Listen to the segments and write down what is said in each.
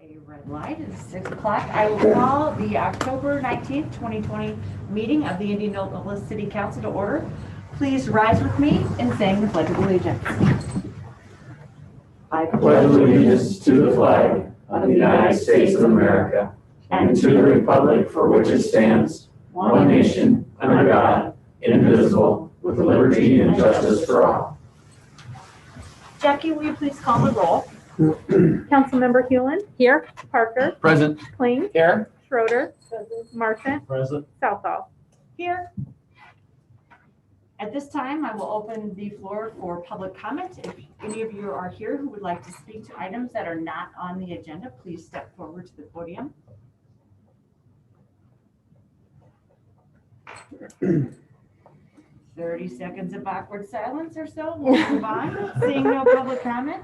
A red light. It's 6 o'clock. I will call the October 19th, 2020 meeting of the Indianola City Council to order. Please rise with me in saying the Pledge of Allegiance. I pledge allegiance to the flag of the United States of America and to the republic for which it stands, one nation, under God, indivisible, with liberty and justice for all. Jackie, will you please call the roll? Councilmember Hewlin. Here. Parker. Present. Kling. Here. Schroeder. Marchant. Present. Southall. Here. At this time, I will open the floor for public comment. If any of you are here who would like to speak to items that are not on the agenda, please step forward to the podium. "30 seconds of awkward silence or so. We'll move on. Seeing no public comment.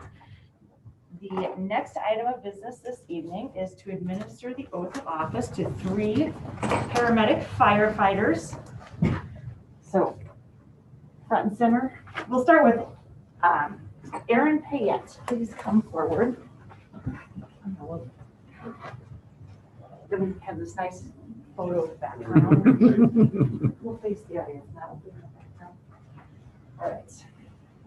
The next item of business this evening is to administer the oath of office to 3 paramedic firefighters. So, front and center, we'll start with Aaron Payette. Please come forward. Then we have this nice photo background. We'll face the audience now. All right.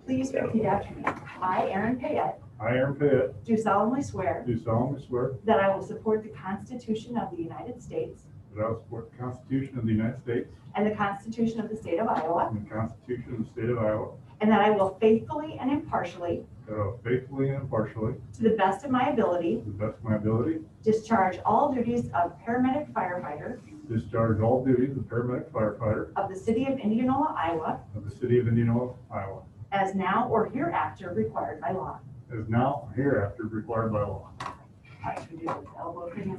Please repeat after me. I, Aaron Payette, I, Aaron Payette, do solemnly swear do solemnly swear that I will support the Constitution of the United States that I will support the Constitution of the United States and the Constitution of the State of Iowa, and the Constitution of the State of Iowa, and that I will faithfully and impartially, that I will faithfully and impartially, to the best of my ability, to the best of my ability, discharge all duties of paramedic firefighter discharge all duties of paramedic firefighter of the City of Indianola, Iowa, of the City of Indianola, Iowa, as now or hereafter required by law. as now or hereafter required by law. All right, should we do this elbow thing?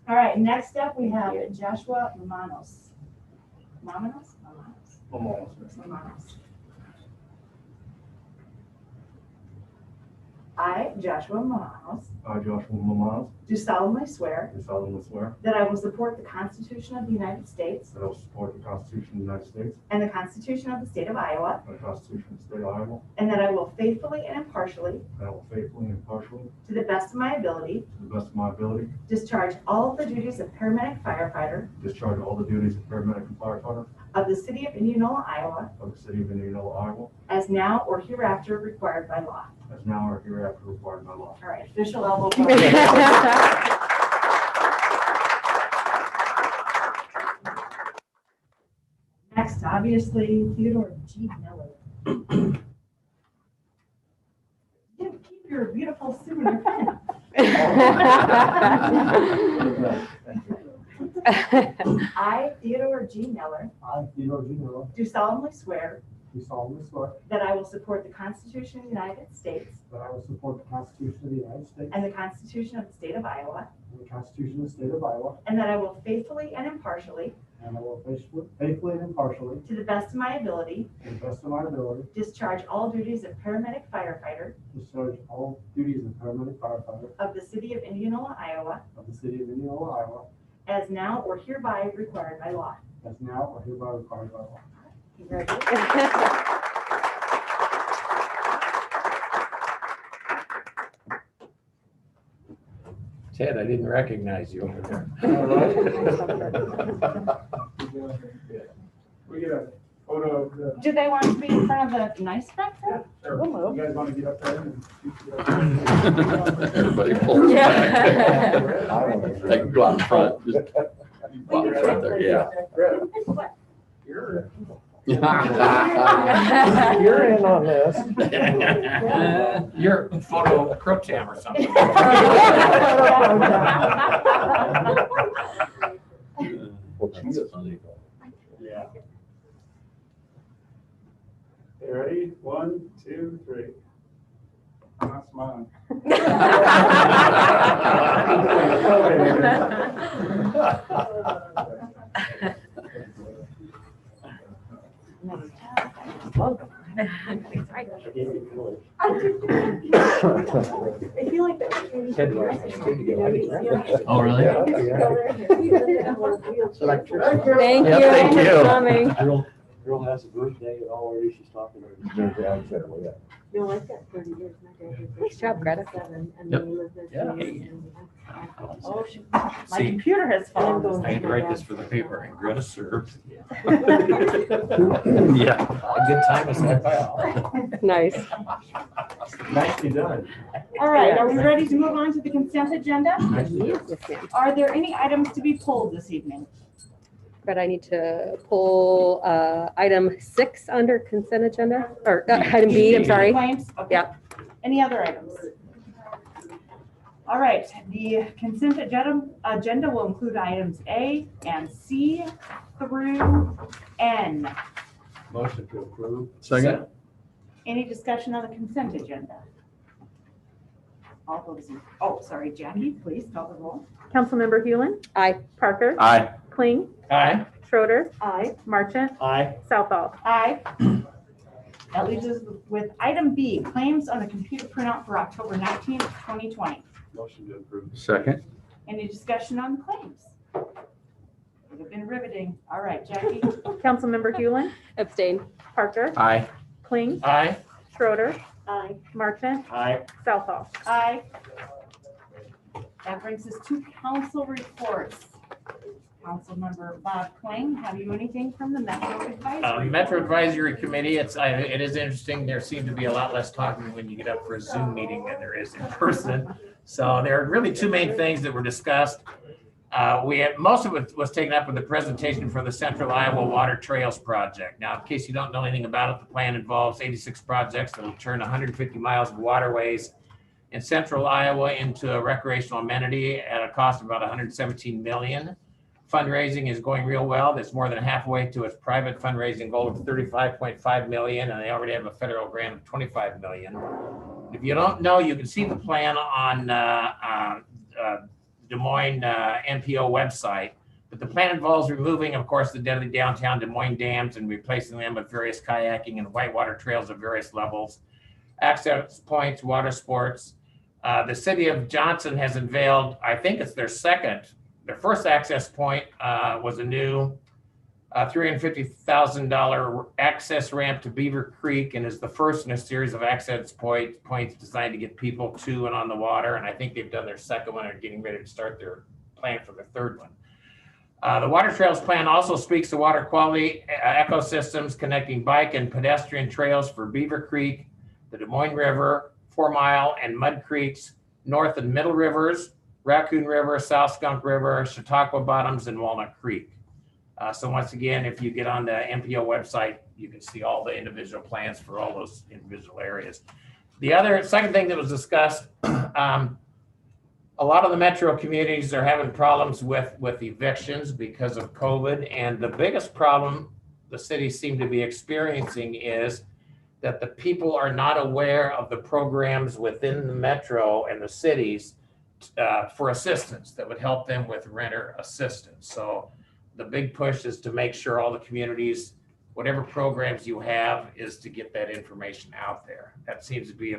All right, next up we have Joshua Mamanos. Mamanos? Mamanos. I, Joshua Mamanos, I, Joshua Mamanos, do solemnly swear do solemnly swear that I will support the Constitution of the United States that I will support the Constitution of the United States and the Constitution of the State of Iowa, and the Constitution of the State of Iowa, and that I will faithfully and impartially, and I will faithfully and impartially, to the best of my ability, to the best of my ability, discharge all of the duties of paramedic firefighter discharge all the duties of paramedic and firefighter of the City of Indianola, Iowa, of the City of Indianola, Iowa, as now or hereafter required by law. as now or hereafter required by law. All right, official elbow. Next, obviously, Theodore G. Miller. You keep your beautiful suit in your pen. I, Theodore G. Miller, I, Theodore G. Miller, do solemnly swear do solemnly swear that I will support the Constitution of the United States that I will support the Constitution of the United States and the Constitution of the State of Iowa, and the Constitution of the State of Iowa, and that I will faithfully and impartially, and I will faithfully and impartially, to the best of my ability, to the best of my ability, discharge all duties of paramedic firefighter discharge all duties of paramedic firefighter of the City of Indianola, Iowa, of the City of Indianola, Iowa, as now or hereby required by law. as now or hereby required by law. Congratulations. Ted, I didn't recognize you over there. All right. We get a photo of the. Do they want to be in front of the nice front there? Sure. We'll move. You guys want to get up there and? Everybody pulls back. Yeah. They can go out in front. Just walk right there, yeah. You're You're in on this. You're photo crook jam or something. Yeah. Okay, ready? 1, 2, 3. I'm not smiling. I feel like that. Oh, really? Thank Yeah, you thank for you. coming. Girl has a birthday already, she's talking to her. No, I've got 30 years. My dad was Nice job, Greta. 7, and Yep. then he lived there Yeah. 2 years, and Oh, shoot. My See, computer has fallen. I had to write this for the paper and Greta served. Yeah. A good time is had by all. Nice. Nicely done. All right, are we ready to move on to the consent agenda? Yes, ma'am. Are there any items to be pulled this evening? But I need to pull item 6 under consent agenda, or item B, I'm sorry. Claims? Okay. Yeah. Any other items? All right, the consent agenda will include items A and C through N. Motion to approve. Second? Any discussion on the consent agenda? All those, oh, sorry, Jackie, please call the roll. Councilmember Hewlin. Aye. Parker. Aye. Kling. Aye. Schroeder. Aye. Marchant. Aye. Southall. Aye. That leaves us with item B, claims on the computer printout for October 19th, 2020. Motion to approve. Second. Any discussion on the claims? Would have been riveting. All right, Jackie. Councilmember Hewlin. Abstain. Parker. Aye. Kling. Aye. Schroeder. Aye. Marchant. Aye. Southall. Aye. That brings us to council reports. Councilmember Bob Kling, have you anything from the Metro Advisory? Metro Advisory Committee, it is interesting. There seemed to be a lot less talking when you get up for a Zoom meeting than there is in person. So there are really two main things that were discussed. Most of it was taken up with the presentation for the Central Iowa Water Trails Project. Now, in case you don't know anything about it, the plan involves 86 projects that will turn 150 miles of waterways in Central Iowa into a recreational amenity at a cost of about $117 million. Fundraising is going real well. That's more than halfway to its private fundraising goal of $35.5 million, and they already have a federal grant of $25 million. If you don't know, you can see the plan on Des Moines NPO website. But the plan involves removing, of course, the deadly downtown Des Moines dams and replacing them with various kayaking and whitewater trails of various levels, access points, water sports. The city of Johnson has unveiled, I think it's their first access point was a new $350,000 access ramp to Beaver Creek, and is the first in a series of access points designed to get people to and on the water. And I think they've done their second one and are getting ready to start their plan for the third one. The Water Trails Plan also speaks to water quality ecosystems, connecting bike and pedestrian trails for Beaver Creek, the Des Moines River, 4 Mile and Mud Creeks, North and Middle Rivers, Raccoon River, South Skunk River, Chautauqua Bottoms, and Walnut Creek. So once again, if you get on the MPO website, you can see all the individual plans for all those individual areas. The second thing that was discussed, a lot of the metro communities are having problems with evictions because of COVID. And the biggest problem the cities seem to be experiencing is that the people are not aware of the programs within the metro and the cities for assistance that would help them with renter assistance. So the big push is to make sure all the communities, whatever programs you have, is to get that information out there. That seems to be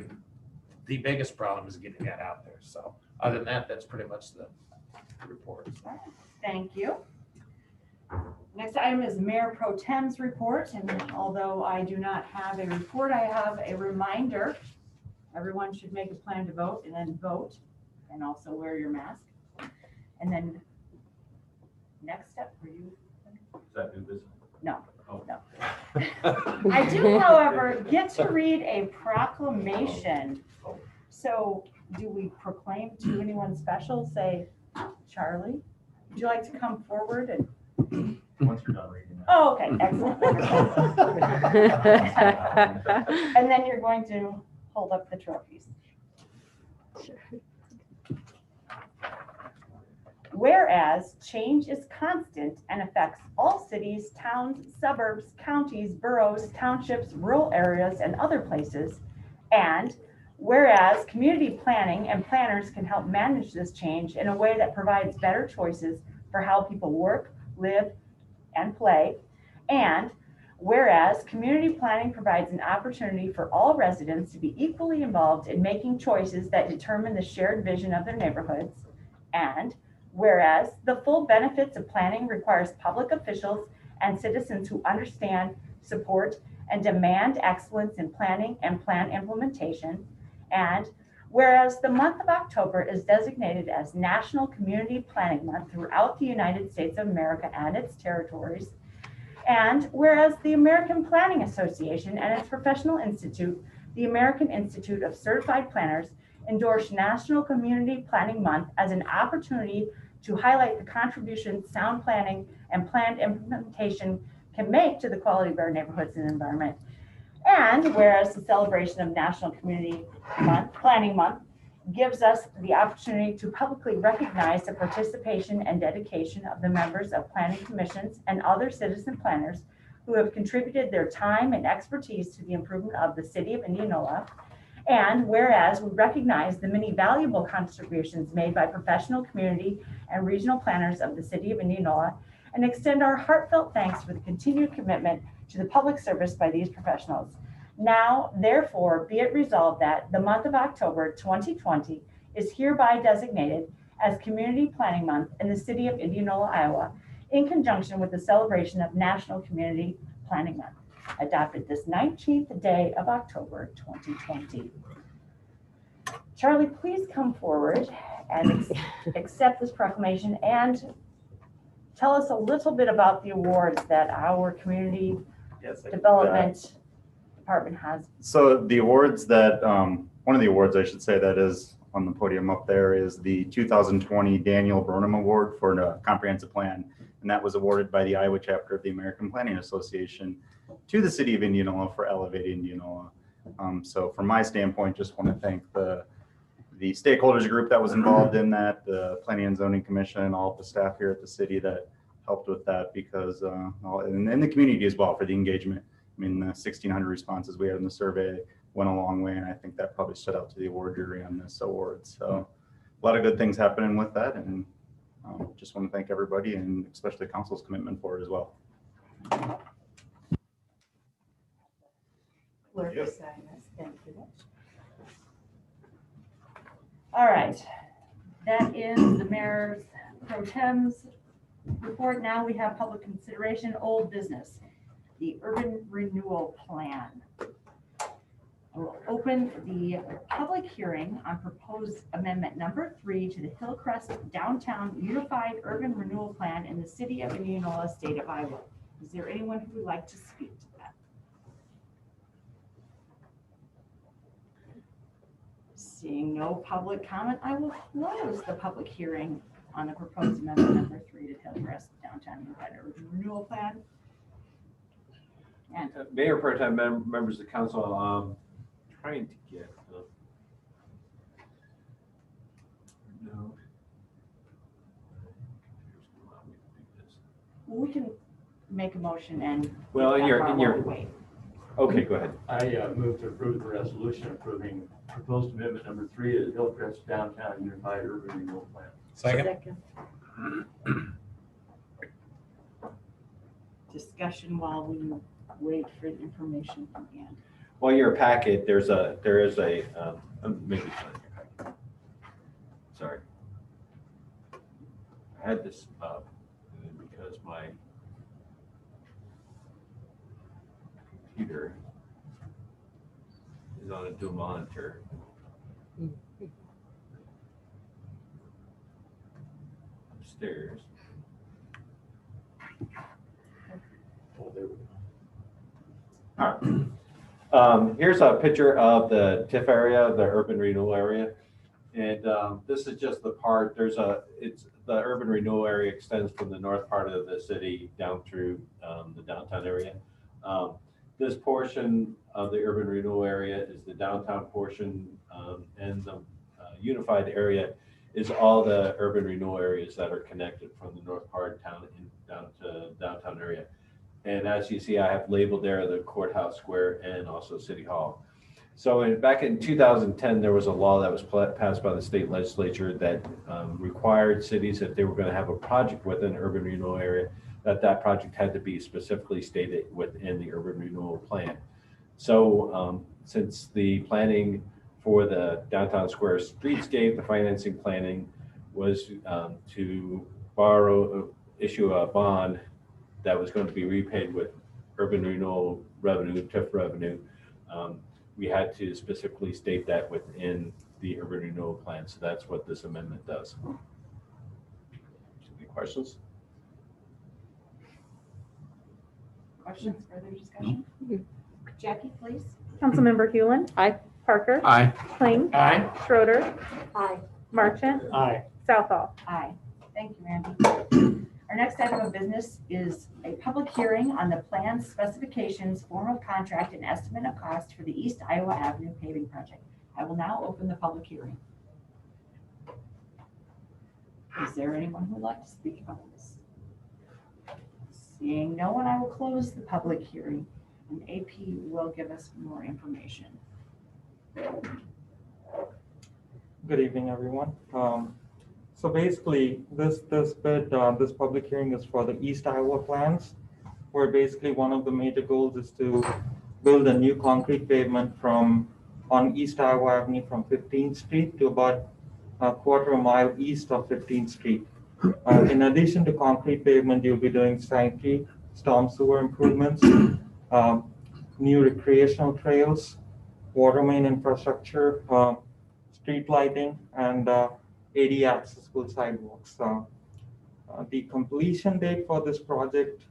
the biggest problem, is getting that out there. So other than that, that's pretty much the report. Thank you. Next item is Mayor Pro Tem's report. And although I do not have a report, I have a reminder. Everyone should make a plan to vote and then vote, and also wear your mask. And then next step for you. Is that new business? No, Oh. no. I do, however, get to read a proclamation. So do we proclaim to anyone special? Say, Charlie, would you like to come forward? And Once you're done reading that. oh, okay, excellent. And then you're going to hold up the trophies. Whereas change is constant and affects all cities, towns, suburbs, counties, boroughs, townships, rural areas, and other places. And whereas community planning and planners can help manage this change in a way that provides better choices for how people work, live, and play. And Whereas community planning provides an opportunity for all residents to be equally involved in making choices that determine the shared vision of their neighborhoods. And whereas the full benefits of planning requires public officials and citizens who understand, support, and demand excellence in planning and plan implementation. And whereas the month of October is designated as National Community Planning Month throughout the United States of America and its territories. And whereas the American Planning Association and its professional institute, the American Institute of Certified Planners, endorse National Community Planning Month as an opportunity to highlight the contributions sound planning and planned implementation can make to the quality of our neighborhoods and environment. And whereas the celebration of National Community Planning Month gives us the opportunity to publicly recognize the participation and dedication of the members of planning commissions and other citizen planners who have contributed their time and expertise to the improvement of the city of Indianola. And whereas we recognize the many valuable contributions made by professional community and regional planners of the city of Indianola, and extend our heartfelt thanks for the continued commitment to the public service by these professionals. Now, therefore, be it resolved that the month of October 2020 is hereby designated as Community Planning Month in the city of Indianola, Iowa, in conjunction with the celebration of National Community Planning Month, adopted this 19th day of October 2020. Charlie, please come forward and accept this proclamation and tell us a little bit about the awards that our community Yes, I can do that. development department has. So the awards that, one of the awards I should say that is on the podium up there is the 2020 Daniel Burnham Award for a comprehensive plan. And that was awarded by the Iowa chapter of the American Planning Association to the city of Indianola for elevating Indianola. So from my standpoint, just want to thank the stakeholders group that was involved in that, the Planning and Zoning Commission, and all of the staff here at the city that helped with that, because, and the community as well for the engagement. I mean, the 1,600 responses we had in the survey went a long way, and I think that probably stood out to the award jury on this award. So a lot of good things happening with that, and just want to thank everybody, and especially council's commitment for it as well. Clerk will sign this. Thank you. All right, that is the mayor's pro tem's report. Now we have public consideration, old business, the urban renewal plan. I will open the public hearing on proposed amendment number 3 to the Hillcrest Downtown Unified Urban Renewal Plan in the city of Indianola, state of Iowa. Is there anyone who would like to speak to that? Seeing no public comment, I will close the public hearing on the proposed amendment number 3 to Hillcrest Downtown Unified Urban Renewal Plan. And Mayor Pro Tem, members of the council, trying to get no. we can make a motion and. Well, in your wait. Okay, go ahead. I move to approve the resolution approving proposed amendment number 3 of the Hillcrest Downtown Unified Urban Renewal Plan. Second. Discussion while we wait for the information from Ann. Well, in your packet, there is a maybe it's not in your packet. Sorry, I had this up and because my computer is on a dual monitor. Upstairs. Oh, there we go. All right. Here's a picture of the TIF area, the urban renewal area. And this is just the part, the urban renewal area extends from the north part of the city down through the downtown area. This portion of the urban renewal area is the downtown portion, and the unified area is all the urban renewal areas that are connected from the north part of town down to downtown area. And as you see, I have labeled there the courthouse square and also City Hall. So back in 2010, there was a law that was passed by the state legislature that required cities, if they were going to have a project within an urban renewal area, that project had to be specifically stated within the urban renewal plan. So since the planning for the downtown square streetscape, the financing planning was to issue a bond that was going to be repaid with urban renewal revenue, TIF revenue. We had to specifically state that within the urban renewal plan. So that's what this amendment does. Any questions? Questions, further discussion? Jackie, please. Councilmember Hewland. Aye. Parker. Aye. Kling. Aye. Schroeder. Aye. Marchant. Aye. Southall. Aye. Thank you, Randy. Our next item of business is a public hearing on the plan specifications, form of contract, and estimate of cost for the East Iowa Avenue paving project. I will now open the public hearing. Is there anyone who would like to speak about this? Seeing no one, I will close the public hearing, and AP will give us more information. Good evening, everyone. So basically, this public hearing is for the East Iowa plans, where basically one of the major goals is to build a new concrete pavement on East Iowa Avenue from 15th Street to about a quarter mile east of 15th Street. In addition to concrete pavement, you'll be doing sanitary, storm sewer improvements, new recreational trails, water main infrastructure, street lighting, and 80 accessible sidewalks. The completion date for this project,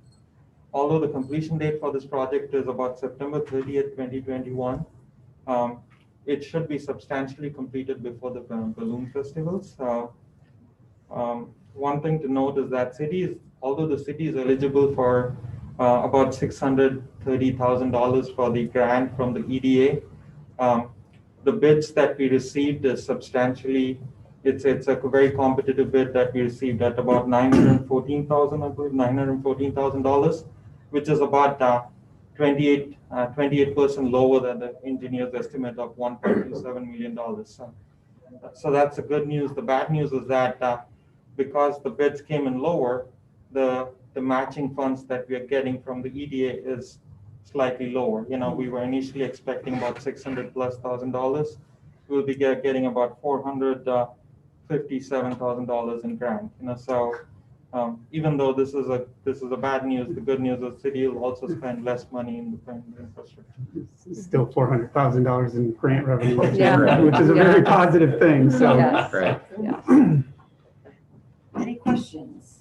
although the completion date for this project is about September 30th, 2021, it should be substantially completed before the balloon festivals. One thing to note is that although the city is eligible for about $630,000 for the grant from the EDA, the bids that we received is substantially, it's a very competitive bid that we received at about $914,000, which is about 28% lower than the engineer's estimate of $1.27 million. So that's the good news. The bad news is that because the bids came in lower, the matching funds that we are getting from the EDA is slightly lower. We were initially expecting about $600,000+. We'll be getting about $457,000 in grant. So even though this is a bad news, the good news is the city will also spend less money in the infrastructure. It's still $400,000 in grant revenue, which Yeah. is a very positive thing. So Yes. Right. Yes. Any questions?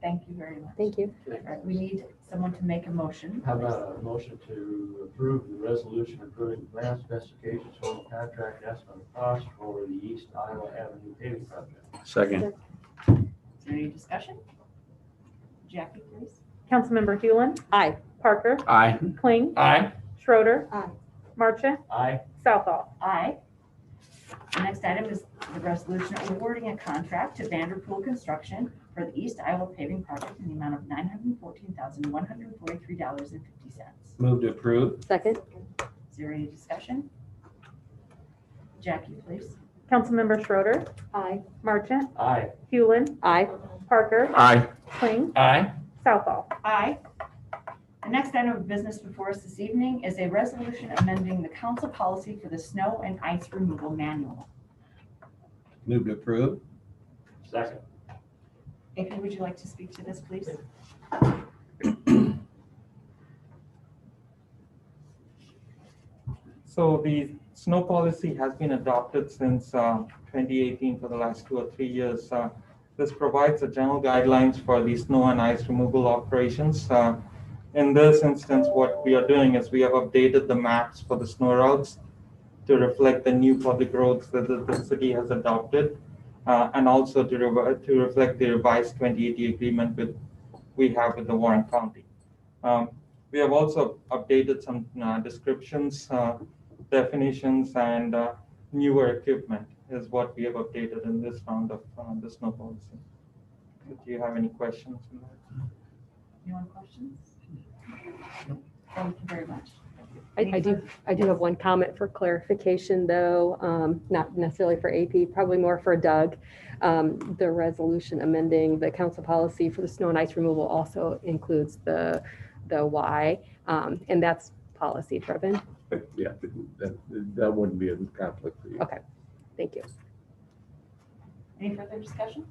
Thank you very much. Thank you. All right, we need someone to make a motion. How about a motion to approve the resolution approving plan specifications for contract estimate of cost for the East Iowa Avenue paving project? Second. Is there any discussion? Jackie, please. Councilmember Hewland. Aye. Parker. Aye. Kling. Aye. Schroeder. Aye. Marchant. Aye. Southall. Aye. The next item is the resolution awarding a contract to Vanderpool Construction for the East Iowa paving project in the amount of $914,143.50. Move to approve. Second. Is there any discussion? Jackie, please. Councilmember Schroeder. Aye. Marchant. Aye. Hewland. Aye. Parker. Aye. Kling. Aye. Southall. Aye. The next item of business before us this evening is a resolution amending the council policy for the snow and ice removal manual. Move to approve. Second. AP, would you like to speak to this, please? So the snow policy has been adopted since 2018 for the last 2 or 3 years. This provides the general guidelines for the snow and ice removal operations. In this instance, what we are doing is we have updated the maps for the snow routes to reflect the new public roads that the city has adopted, and also to reflect the revised 2080 agreement we have with the Warren County. We have also updated some descriptions, definitions, and newer equipment is what we have updated in this round of the snow policy. Do you have any questions on that? Anyone questions? Thank you very much. I do have one comment for clarification, though, not necessarily for AP, probably more for Doug. The resolution amending the council policy for the snow and ice removal also includes the why, and that's policy driven. Yeah, that wouldn't be a conflict for you. Okay, thank you. Any further discussion?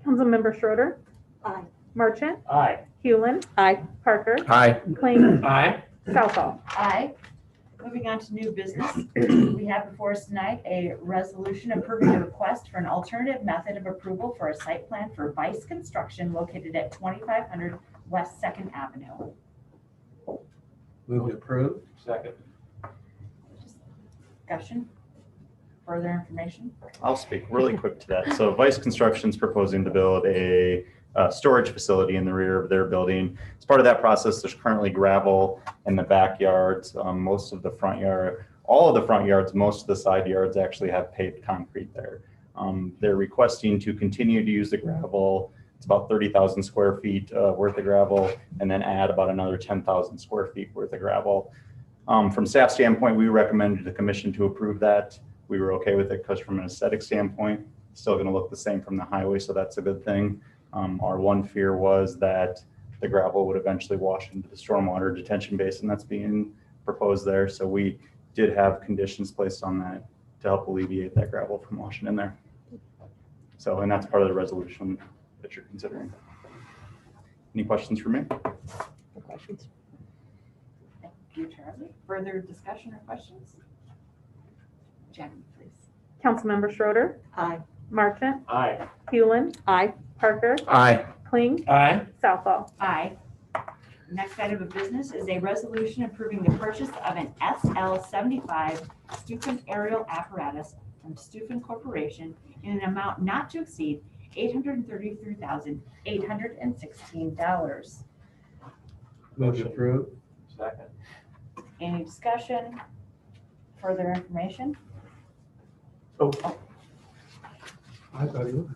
Councilmember Schroeder, Aye. Marchant, Aye. Hewlin, Aye. Parker, Aye. Kling, Aye. Southall. Aye. Moving on to new business, we have before us tonight a resolution approving a request for an alternative method of approval for a site plan for Vice Construction located at 2500 West Second Avenue. Move to approve. Second. Discussion? Further information? I'll speak really quick to that. So Vice Construction's proposing to build a storage facility in the rear of their building. As part of that process, there's currently gravel in the backyards, most of the front yard, all of the front yards, most of the side yards actually have paved concrete there. They're requesting to continue to use the gravel. It's about 30,000 square feet worth of gravel, and then add about another 10,000 square feet worth of gravel. From staff standpoint, we recommended the commission to approve that. We were okay with it because from an aesthetic standpoint, it's still going to look the same from the highway, so that's a good thing. Our one fear was that the gravel would eventually wash into the stormwater detention basin that's being proposed there. So we did have conditions placed on that to help alleviate that gravel from washing in there. So, and that's part of the resolution that you're considering. Any questions for me? No questions. Thank you, Charlie. Further discussion or questions? Jackie, please. Councilmember Schroeder, Aye. Marchant, Aye. Hewlin, Aye. Parker, Aye. Kling, Aye. Southall. Aye. Next item of business is a resolution approving the purchase of an SL75 Stufan aerial apparatus from Stufan Corporation in an amount not to exceed $833,816. Move to approve. Second. Any discussion? Further information? I thought you were.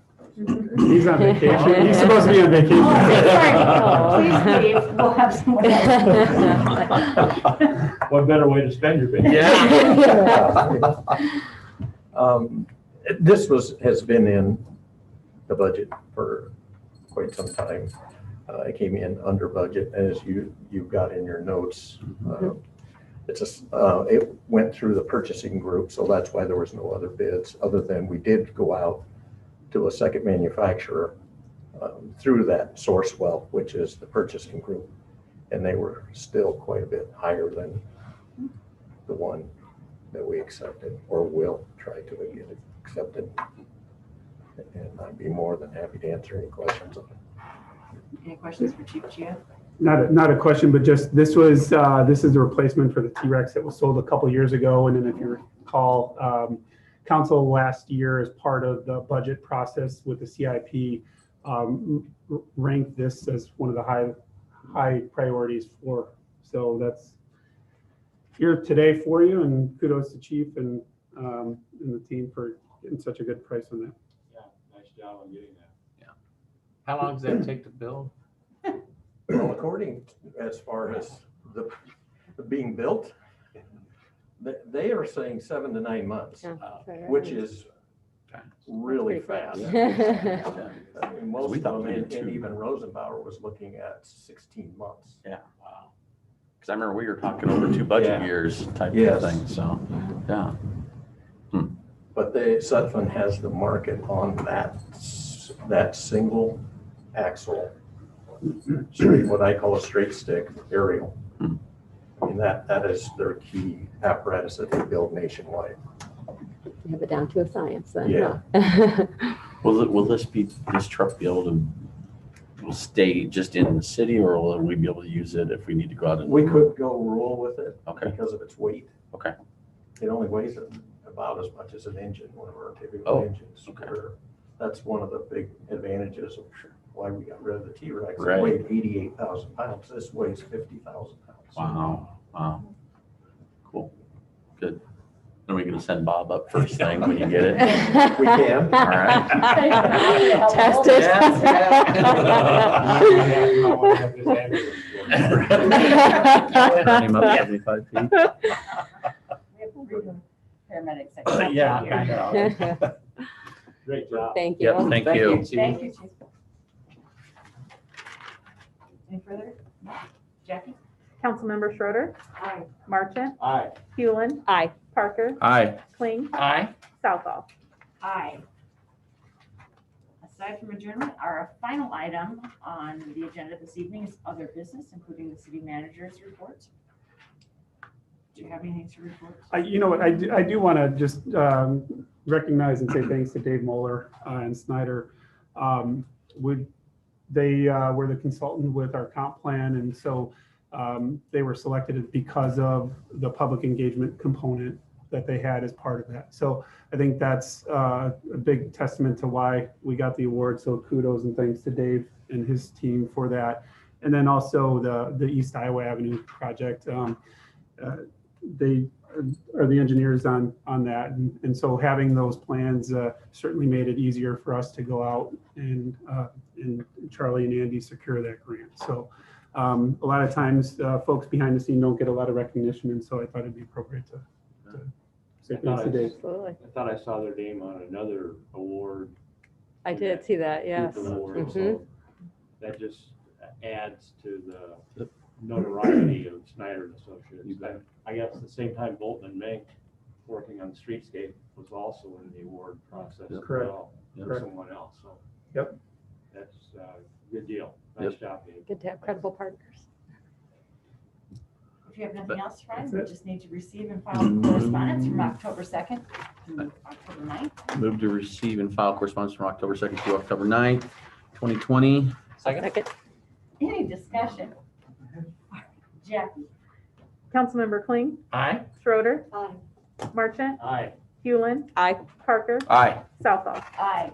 He's on vacation. He's supposed to be on vacation. Please leave. We'll have someone else. What better way to spend your vacation? This has been in the budget for quite some time. It came in under budget, as you've got in your notes. It went through the purchasing group, so that's why there was no other bids, other than we did go out to a second manufacturer through that Sourcewell, which is the purchasing group, and they were still quite a bit higher than the one that we accepted or will try to get it accepted. And I'd be more than happy to answer any questions on it. Any questions for Chief Chia? Not a question, but just this is the replacement for the T-Rex that was sold a couple years ago. And then if you recall, council last year, as part of the budget process with the CIP, ranked this as one of the high priorities for. So that's here today for you, and kudos to Chief and the team for getting such a good price on that. Yeah, nice job on getting that. How long does that take to build? Well, according as far as the being built, they are saying 7 to 9 months, which is really fast. I mean, most of them, and even Rosenbauer was looking at 16 months. Yeah. Wow. Because I remember we were talking over 2 budget years type of thing, so, yeah. But Sutphen has the market on that single axle, straight, what I call a straight stick aerial. I mean, that is their key apparatus that they build nationwide. You have it down to a science then. Yeah. Huh? Will this truck be able to stay just in the city, or will we be able to use it if we need to go out and? We could go rural with it because of its weight. Okay. It only weighs about as much as an engine, one of our typical Oh, engines. okay. That's one of the big advantages of why we got rid of the T-Rex. Right. It weighed 88,000 pounds. This weighs 50,000 pounds. Wow. Wow. Cool. Good. Are we gonna send Bob up first thing when you get it? We can. All right. Test it. Turn him up 75 feet. We have three paramedics. that come Yeah, out here. I know. Great job. Thank you. Yep, thank you. Thank you, Chief. Any further? Jackie? Councilmember Schroeder, Aye. Marchant, Aye. Hewlin, Aye. Parker, Aye. Kling, Aye. Southall. Aye. Aside from adjournment, our final item on the agenda this evening is other business, including the city manager's report. Do you have anything to report? You know what, I do want to just recognize and say thanks to Dave Moeller and Snyder. They were the consultant with our comp plan, and so they were selected because of the public engagement component that they had as part of that. So I think that's a big testament to why we got the award. So kudos and thanks to Dave and his team for that. And then also the East Iowa Avenue project. They are the engineers on that. And so having those plans certainly made it easier for us to go out and Charlie and Andy secure that grant. So a lot of times folks behind the scene don't get a lot of recognition. And so I thought it'd be appropriate to say thanks to Dave. Absolutely. I thought I saw their name on another award. I did see that, yes. group award, Mhm. so That just adds to the notoriety of Snyder and Associates. I guess at the same time, Bolton and Mink, working on Streetscape, was also in the award process as Correct. well, for Correct. someone else, so. Yep. That's a good deal. Nice job, Dave. Good to have credible partners. If you have nothing else, Brian, we That's it. just need to receive and file correspondence from October 2nd to October 9th. Move to receive and file correspondence from October 2nd to October 9th, 2020. Second. Any discussion? Jackie? Councilmember Kling, Aye. Schroeder, Aye. Marchant, Aye. Hewlin, Aye. Parker, Aye. Southall. Aye.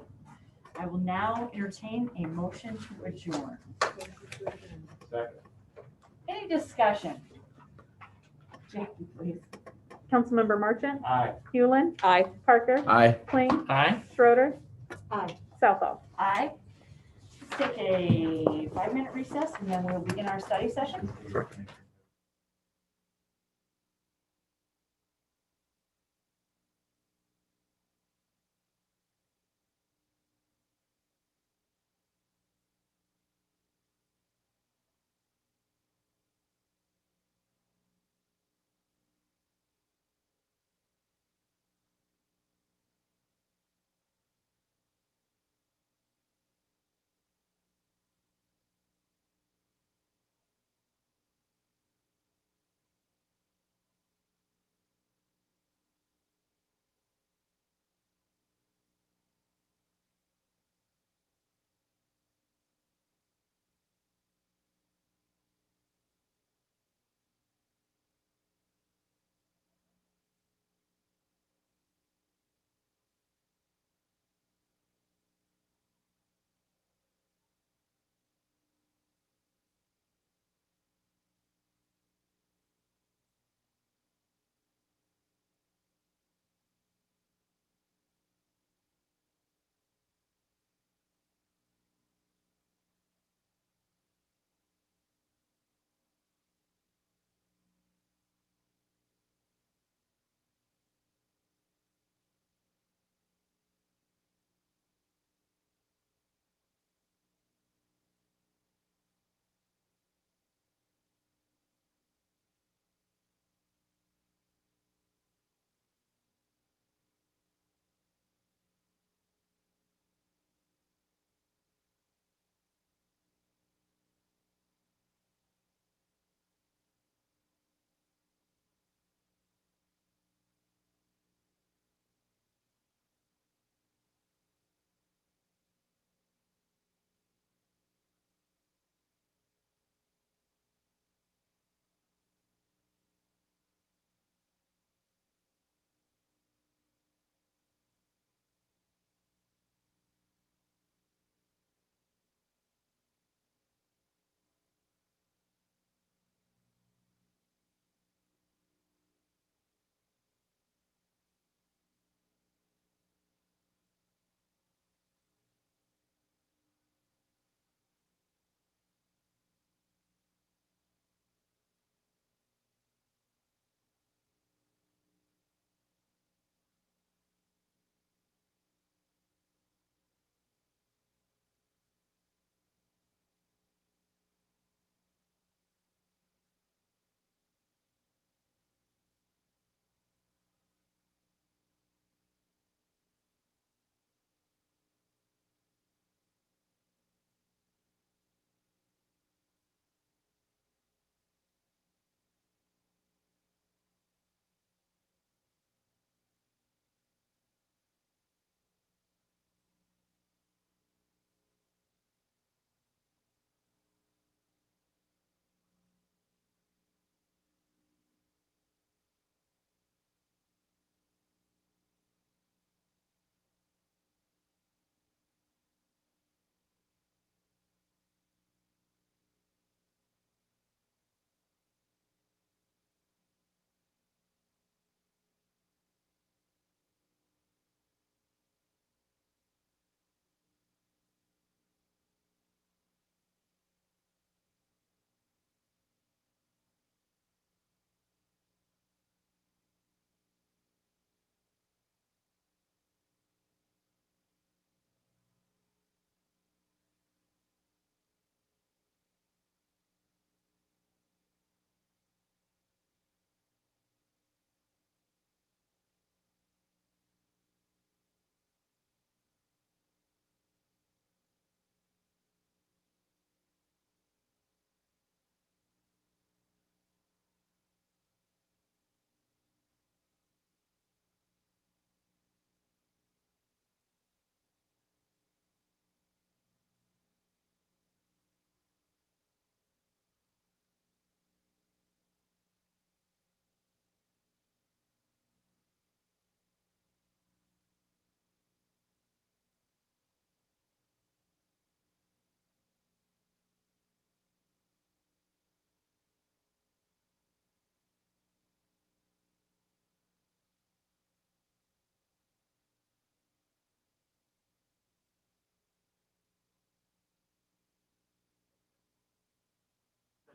I will now entertain a motion to adjourn. Second. Any discussion? Jackie, please. Councilmember Marchant, Aye. Hewlin, Aye. Parker, Aye. Kling, Aye. Schroeder, Aye. Southall. Aye. Take a 5-minute recess and then we'll begin our study session.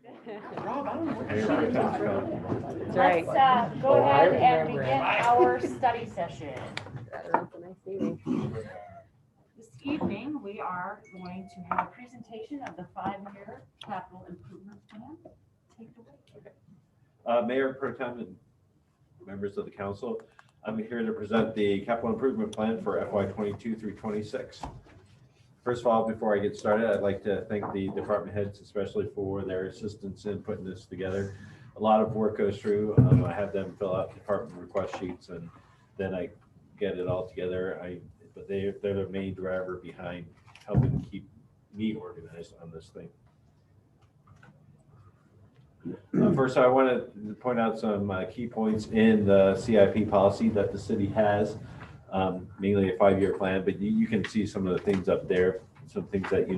Rob, I don't know what Hey, you're Rob. talking That's right. Let's go Oh, I ahead and remember begin it. our study session. That was a nice meeting. This evening, we are going to have a presentation of the 5-year capital improvement plan. Take it away. Mayor Pro Tem and members of the council, I'm here to present the capital improvement plan for FY '22 through '26. First of all, before I get started, I'd like to thank the department heads, especially for their assistance in putting this together. A lot of work goes through. I have them fill out department request sheets, and then I get it all together. But they're the main driver behind helping keep me organized on this thing. First, I want to point out some key points in the CIP policy that the city has, mainly a 5-year plan, but you can see some of the things up there, some things that,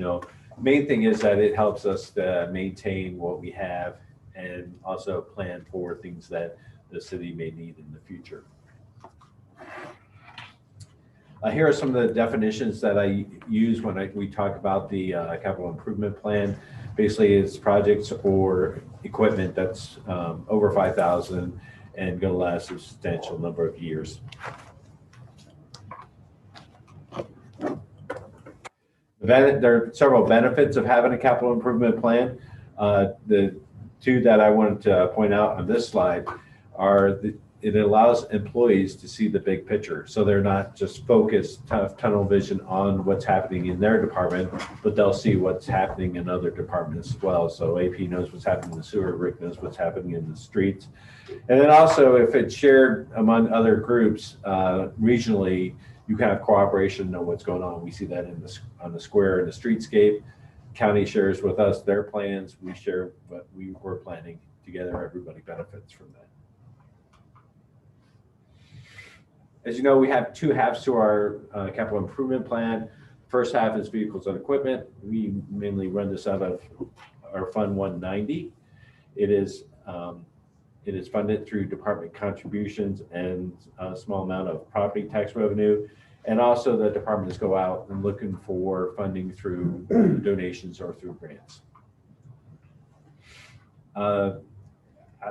main thing is that it helps us to maintain what we have and also plan for things that the city may need in the future. Here are some of the definitions that I use when we talk about the capital improvement plan. Basically, it's projects or equipment that's over 5,000 and going to last a substantial number of years. There are several benefits of having a capital improvement plan. The two that I wanted to point out on this slide are it allows employees to see the big picture. So they're not just focused tunnel vision on what's happening in their department, but they'll see what's happening in other departments as well. So AP knows what's happening in the sewer, Rick knows what's happening in the streets. And then also if it's shared among other groups regionally, you can have cooperation, know what's going on. We see that on the square and the streetscape. County shares with us their plans. We share what we were planning together. Everybody benefits from that. As you know, we have 2 halves to our capital improvement plan. First half is vehicles and equipment. We mainly run this out of our Fund 190. It is funded through department contributions and a small amount of property tax revenue. And also the departments go out and looking for funding through donations or through grants.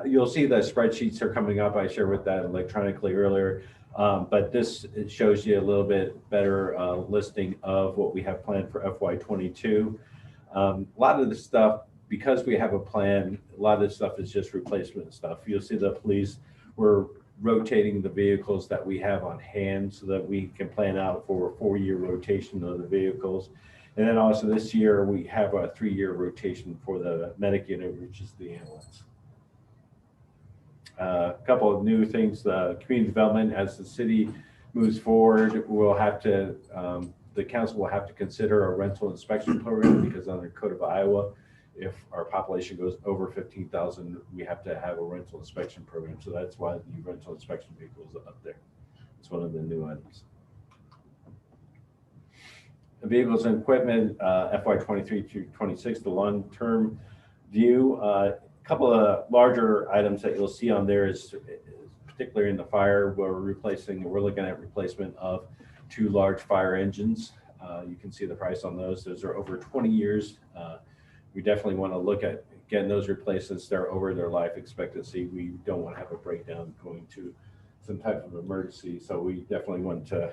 You'll see the spreadsheets are coming up. I shared with that electronically earlier. But this shows you a little bit better listing of what we have planned for FY '22. A lot of the stuff, because we have a plan, a lot of this stuff is just replacement stuff. You'll see the police, we're rotating the vehicles that we have on hand so that we can plan out for a 4-year rotation of the vehicles. And then also this year, we have a 3-year rotation for the medic unit, which is the ambulance. A couple of new things, community development, as the city moves forward, we'll have to, the council will have to consider a rental inspection program because under Code of Iowa, if our population goes over 15,000, we have to have a rental inspection program. So that's why the rental inspection vehicle is up there. It's one of the new items. The vehicles and equipment, FY '23 to '26, the long-term view. A couple of larger items that you'll see on there is particularly in the fire, where we're looking at replacement of 2 large fire engines. You can see the price on those. Those are over 20 years. We definitely want to look at getting those replacements. They're over their life expectancy. We don't want to have a breakdown going to some type of emergency. So we definitely want to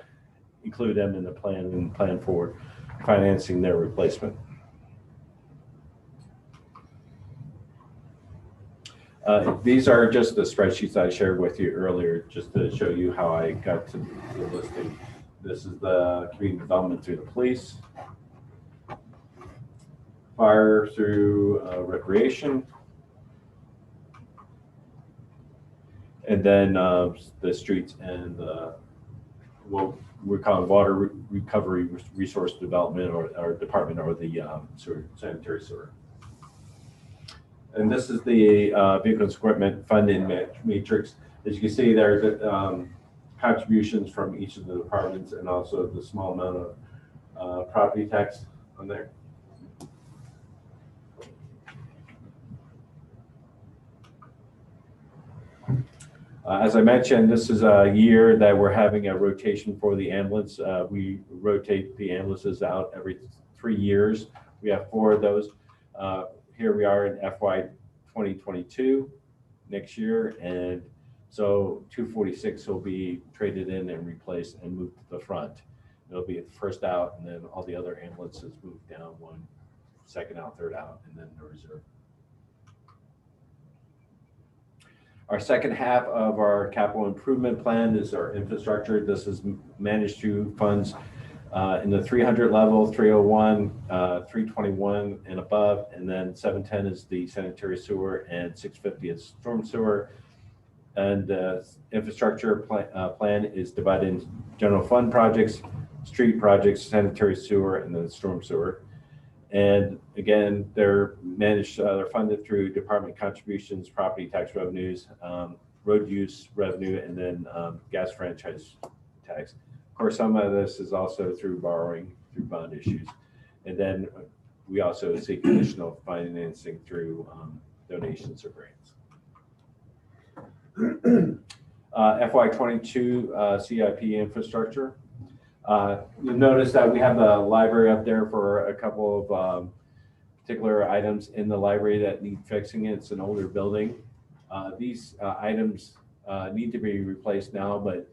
include them in the plan and plan for financing their replacement. These are just the spreadsheets I shared with you earlier, just to show you how I got to the listing. This is the community development through the police, fire through recreation, and then the streets and what we're calling water recovery resource development or department, or the sanitary sewer. And this is the vehicles equipment funding matrix. As you can see, there's contributions from each of the departments and also the small amount of property tax on there. As I mentioned, this is a year that we're having a rotation for the ambulance. We rotate the ambulances out every 3 years. We have 4 of those. here we are in FY 2022 next year, and so 246 will be traded in and replaced and moved to the front. It'll be the first out, and then all the other ambulances move down one, second out, third out, and then the reserve. Our second half of our capital improvement plan is our infrastructure. This is managed through funds in the 300 level, 301, 321 and above, and then 710 is the sanitary sewer, and 650 is storm sewer. And infrastructure plan is divided into general fund projects, street projects, sanitary sewer, and then storm sewer. And again, they're managed, they're funded through department contributions, property tax revenues, road use revenue, and then gas franchise tax. Of course, some of this is also through borrowing, through bond issues. And then we also seek additional financing through donations or grants. FY22 CIP infrastructure. You'll notice that we have the library up there for a couple of particular items in the library that need fixing. It's an older building. These items need to be replaced now, but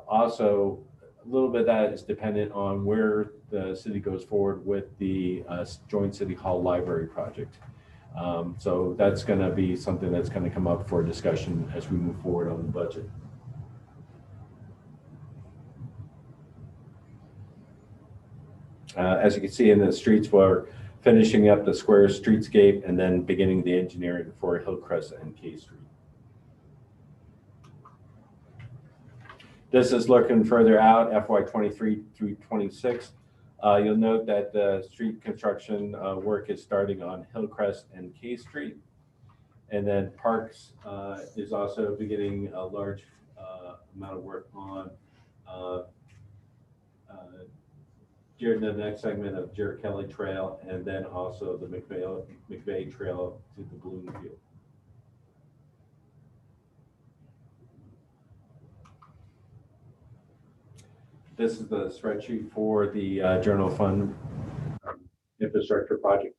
also a little bit of that is dependent on where the city goes forward with the joint city hall library project. So that's going to be something that's going to come up for discussion as we move forward on the budget. As you can see in the streets, we're finishing up the square streetscape and then beginning the engineering for Hillcrest and K Street. This is looking further out, FY23 through 26. You'll note that the street construction work is starting on Hillcrest and K Street. And then Parks is also beginning a large amount of work on the next segment of Jared Kelly Trail, and then also the McVeigh Trail to the Balloon Field. This is the spreadsheet for the general fund infrastructure project.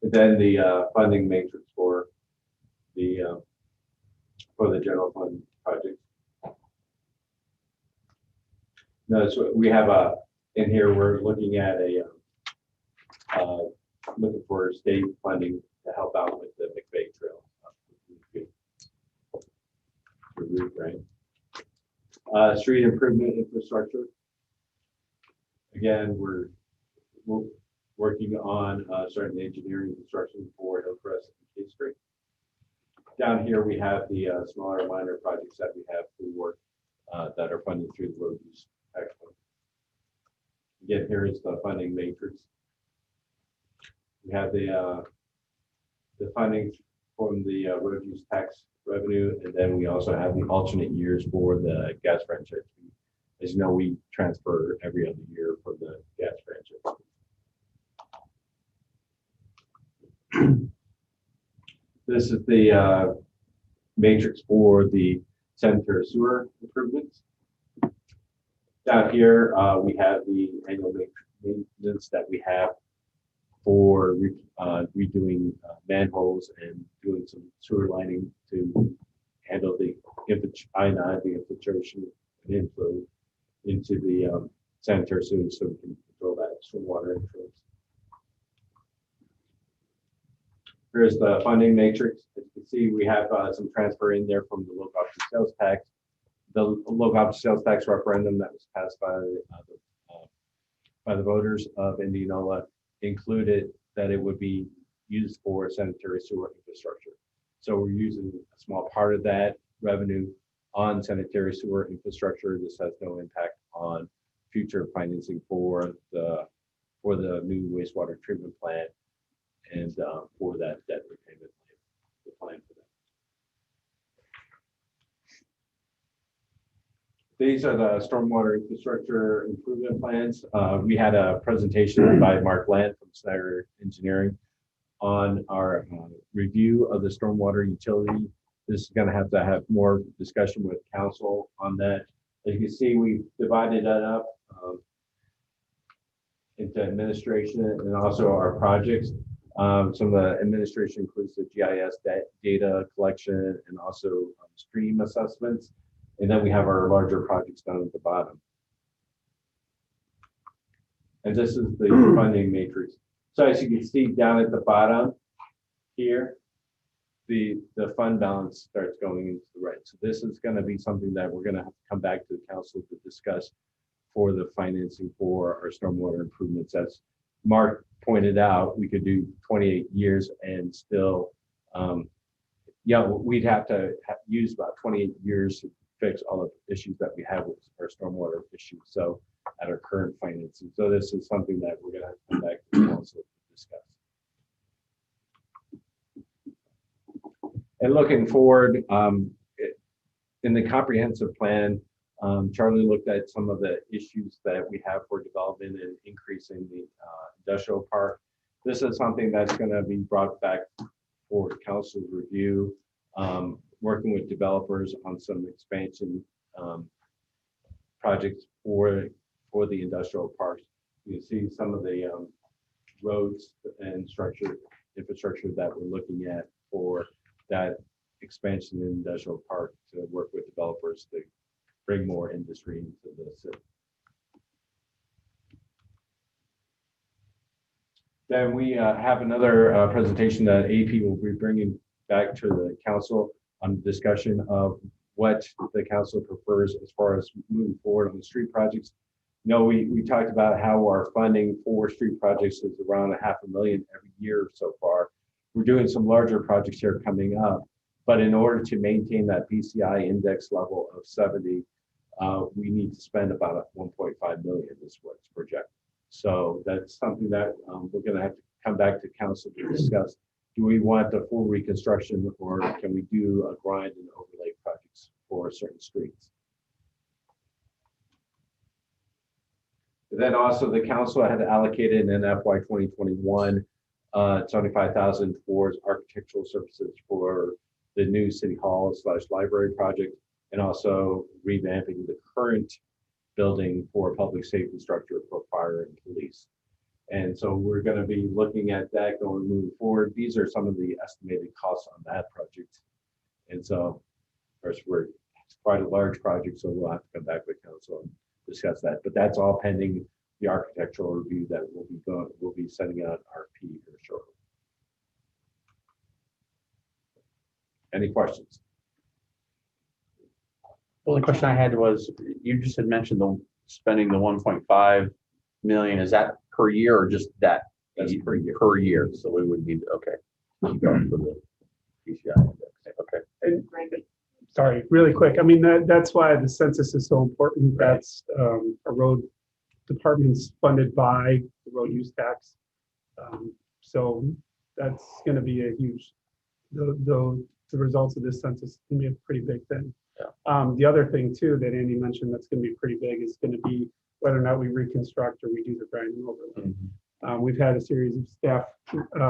And then the funding matrix for the general fund project. Notice we have in here, we're looking at looking for state funding to help out with the McVeigh Trail. Right. Street improvement infrastructure. Again, we're working on starting the engineering construction for Hillcrest and K Street. Down here, we have the smaller minor projects that we have for that are funded through the road use tax fund. Again, here is the funding matrix. We have the funding from the road use tax revenue, and then we also have the alternate years for the gas franchise fee. As you know, we transfer every other year for the gas franchise. This is the matrix for the sanitary sewer improvements. Down here, we have the annual maintenance that we have for redoing manholes and doing some sewer lining to handle the infiltration and inflow into the sanitary sewage, so we can control that stormwater inflows. Here's the funding matrix. As you can see, we have some transfer in there from the local option sales tax. The local option sales tax referendum that was passed by the voters of Indianola included that it would be used for sanitary sewer infrastructure. So we're using a small part of that revenue on sanitary sewer infrastructure. This has no impact on future financing for the new wastewater treatment plant and for that debt repayment plan, the plan for that. These are the stormwater infrastructure improvement plans. We had a presentation by Mark Land from Snyder Engineering on our review of the stormwater utility. This is going to have more discussion with council on that. As you can see, we divided that up. into administration and also our projects. Some of the administration includes the GIS data collection and also stream assessments. And then we have our larger projects down at the bottom. And this is the funding matrix. So as you can see down at the bottom here, the fund balance starts going into the right. So this is going to be something that we're going to have to come back to the council to discuss for the financing for our stormwater improvements. As Mark pointed out, we could do 28 years and still, we'd have to use about 28 years to fix all of the issues that we have with our stormwater issues. So at our current financing. So this is something that we're going to have to come back to the council to discuss. And looking forward, in the comprehensive plan, Charlie looked at some of the issues that we have for development and increasing the industrial park. This is something that's going to be brought back for council's review, working with developers on some expansion projects for the industrial parks. You can see some of the roads and infrastructure that we're looking at for that expansion in industrial park to work with developers to bring more industry into the city. Then we have another presentation that AP will be bringing back to the council on discussion of what the council prefers as far as moving forward on the street projects. You know, we talked about how our funding for street projects is around $500,000 every year so far. We're doing some larger projects here coming up, but in order to maintain that PCI index level of 70, we need to spend about $1.5 million is what's projected. So that's something that we're going to have to come back to council to discuss. Do we want the full reconstruction, or can we do a grind and overlay projects for certain streets? Then also the council had allocated in FY 2021 $75,000 towards architectural services for the new city hall / library project, and also revamping the current building for public safety structure for fire and police. And so we're going to be looking at that moving forward. These are some of the estimated costs on that project. And so, of course, it's quite a large project, so we'll have to come back with council and discuss that. But that's all pending the architectural review that we'll be sending out RFP here shortly. Any questions? The only question I had was, you just had mentioned spending the 1.5 million. Is that per year or just that? That's per year. Per year. So we would need, okay. Keep going for the PCI index. Okay. And, sorry, really quick. I mean, that's why the census is so important. Right. That's a road department's funded by the road use tax. So that's going to be a huge, the results of this census is going to be a pretty big thing. Yeah. The other thing too that Andy mentioned that's going to be pretty big is going to be whether or not we reconstruct or we do the grind and overlay. Mm-hmm. We've had a series of staff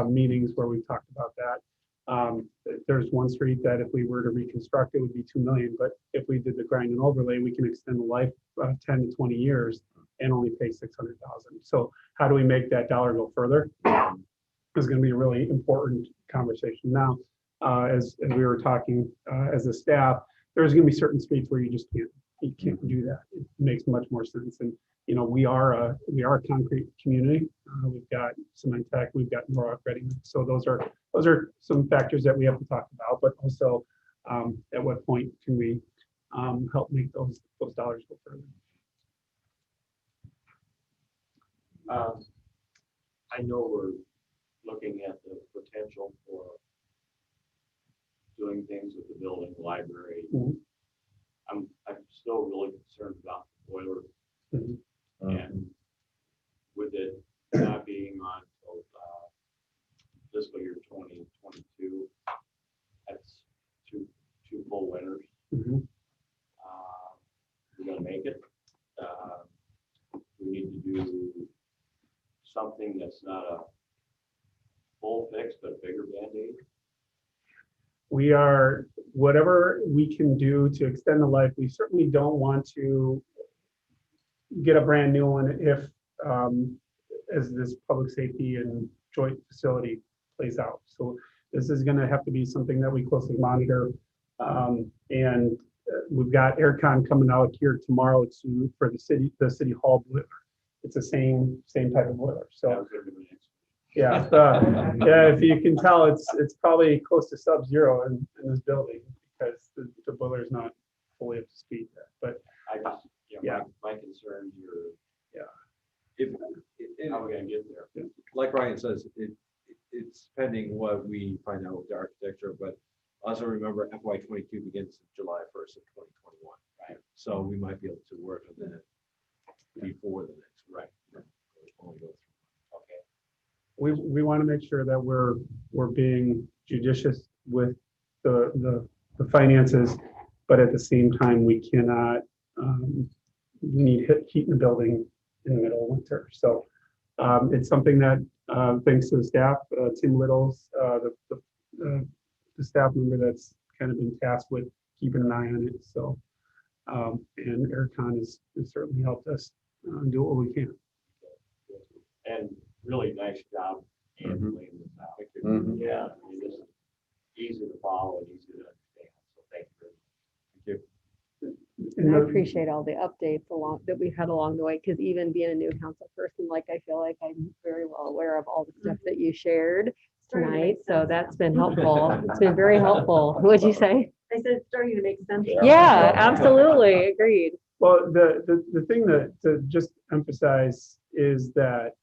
meetings where we've talked about that. There's one street that if we were to reconstruct, it would be $2 million, but if we did the grind and overlay, we can extend the life 10 to 20 years and only pay $600,000. So how do we make that dollar go further? It's going to be a really important conversation. Now, as we were talking as a staff, there's going to be certain streets where you can't do that. It makes much more sense. And you know, we are a concrete community. We've got cement tech, we've got Norwalk ready. So those are some factors that we have to talk about. But also, at what point can we help make those dollars go further? I know we're looking at the potential for doing things with the building, library. Mm-hmm. I'm still really concerned about the boiler. Mm-hmm. And with it not being on until fiscal year 2022, that's two full winters. Mm-hmm. We're gonna make it. We need to do something that's not a full fix, but a bigger Band-Aid. We are, whatever we can do to extend the life, we certainly don't want to get a brand new one if this public safety and joint facility plays out. So this is going to have to be something that we closely monitor. And we've got Aircon coming out here tomorrow for the city hall boiler. It's the same type of boiler. So yeah, yeah. If you can tell, it's probably close to sub-zero in this building because the boiler is not fully up to speed yet. But my concerns are, If, how are we gonna get there? like Ryan says, it's pending what we find out with the architecture, but also remember FY '22 begins July 1st of 2021. Right. So we might be able to work on that before the next. Right. Okay. we want to make sure that we're being judicious with the finances, but at the same time, we cannot need heat in the building in the middle of winter. So it's something that thanks to the staff, Tim Littles, the staff member that's kind of been tasked with keeping an eye on it. So and Aircon has certainly helped us do what we can. And really nice job handling this out. Mhm. Yeah, I mean, this is easy to follow and easy to understand, so thank you. And I appreciate all the updates that we've had along the way, because even being a new council person, like I feel like I'm very well aware of all the stuff that you shared tonight. So that's been helpful. It's been very helpful. What'd you say? I said it's starting to make sense. Yeah, absolutely. Agreed. Well, the thing that to just emphasize is that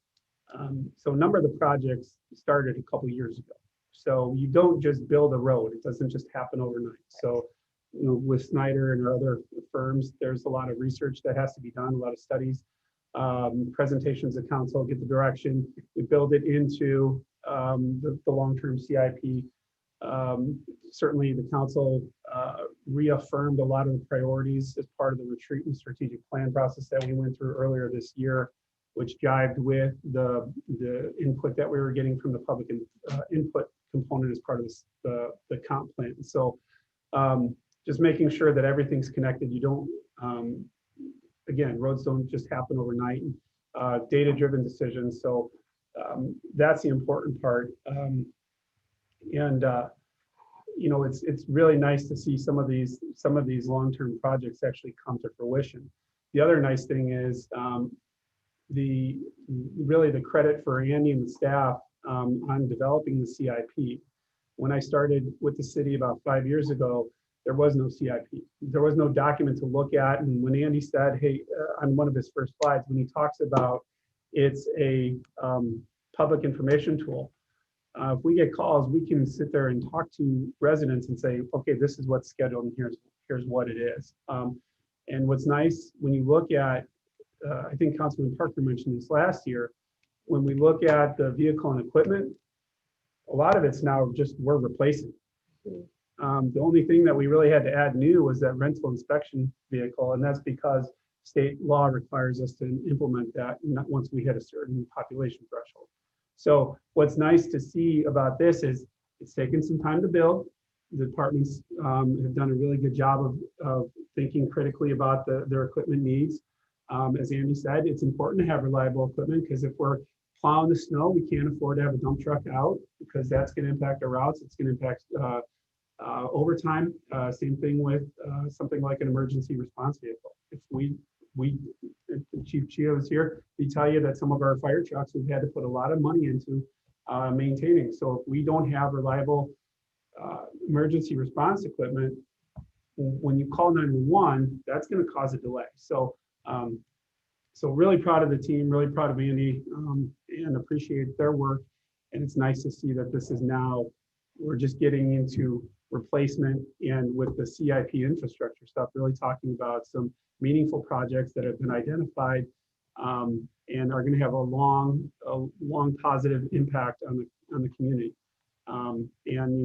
so a number of the projects started a couple years ago. So you don't just build a road. It doesn't just happen overnight. So with Snyder and our other firms, there's a lot of research that has to be done, a lot of studies, presentations to council, get the direction. We build it into the long-term CIP. Certainly the council reaffirmed a lot of the priorities as part of the retreat and strategic plan process that we went through earlier this year, which jived with the input that we were getting from the public input component as part of this, the comp plan. So just making sure that everything's connected. You don't, again, roads don't just happen overnight. Data-driven decisions. So that's the important part. It's really nice to see some of these long-term projects actually come to fruition. The other nice thing is really the credit for Andy and the staff on developing the CIP. When I started with the city about 5 years ago, there was no CIP. There was no document to look at. And when Andy said, hey, on one of his first slides, when he talks about it's a public information tool, if we get calls, we can sit there and talk to residents and say, okay, this is what's scheduled and here's what it is. And what's nice when you look at, I think Councilman Parker mentioned this last year, when we look at the vehicle and equipment, a lot of it's now just we're replacing. The only thing that we really had to add new was that rental inspection vehicle, and that's because state law requires us to implement that once we hit a certain population threshold. So what's nice to see about this is it's taken some time to build. The departments have done a really good job of thinking critically about their equipment needs. As Andy said, it's important to have reliable equipment because if we're plowing the snow, we can't afford to have a dump truck out because that's going to impact our routes. It's going to impact overtime. Same thing with something like an emergency response vehicle. If Chief Chio is here, we tell you that some of our fire trucks we've had to put a lot of money into maintaining. So if we don't have reliable emergency response equipment, when you call 911, that's going to cause a delay. So really proud of the team, really proud of Andy, and appreciate their work. And it's nice to see that this is now, we're just getting into replacement and with the CIP infrastructure stuff, really talking about some meaningful projects that have been identified and are going to have a long positive impact on the community. And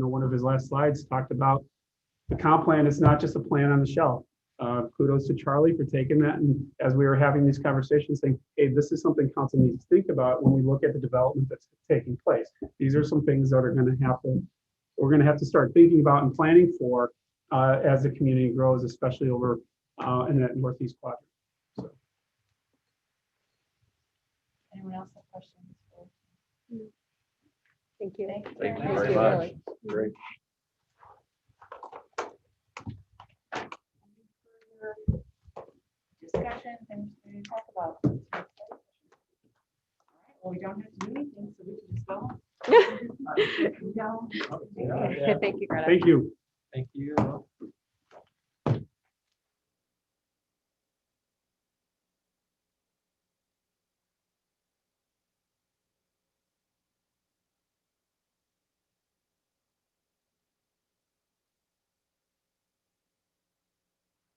one of his last slides talked about the comp plan is not just a plan on the shelf. Kudos to Charlie for taking that. And as we were having these conversations saying, hey, this is something council needs to think about when we look at the development that's taking place. These are some things that are going to happen. We're going to have to start thinking about and planning for as the community grows, especially over in that northeast quadrant. So. Anyone else? council questions? Thank you. Thank you Thank you much. very much. Really. Great. Discussion, things to talk about. All right, well, we don't have to do anything, so we can just go. Go. Thank you, Greta. Thank you. Thank you.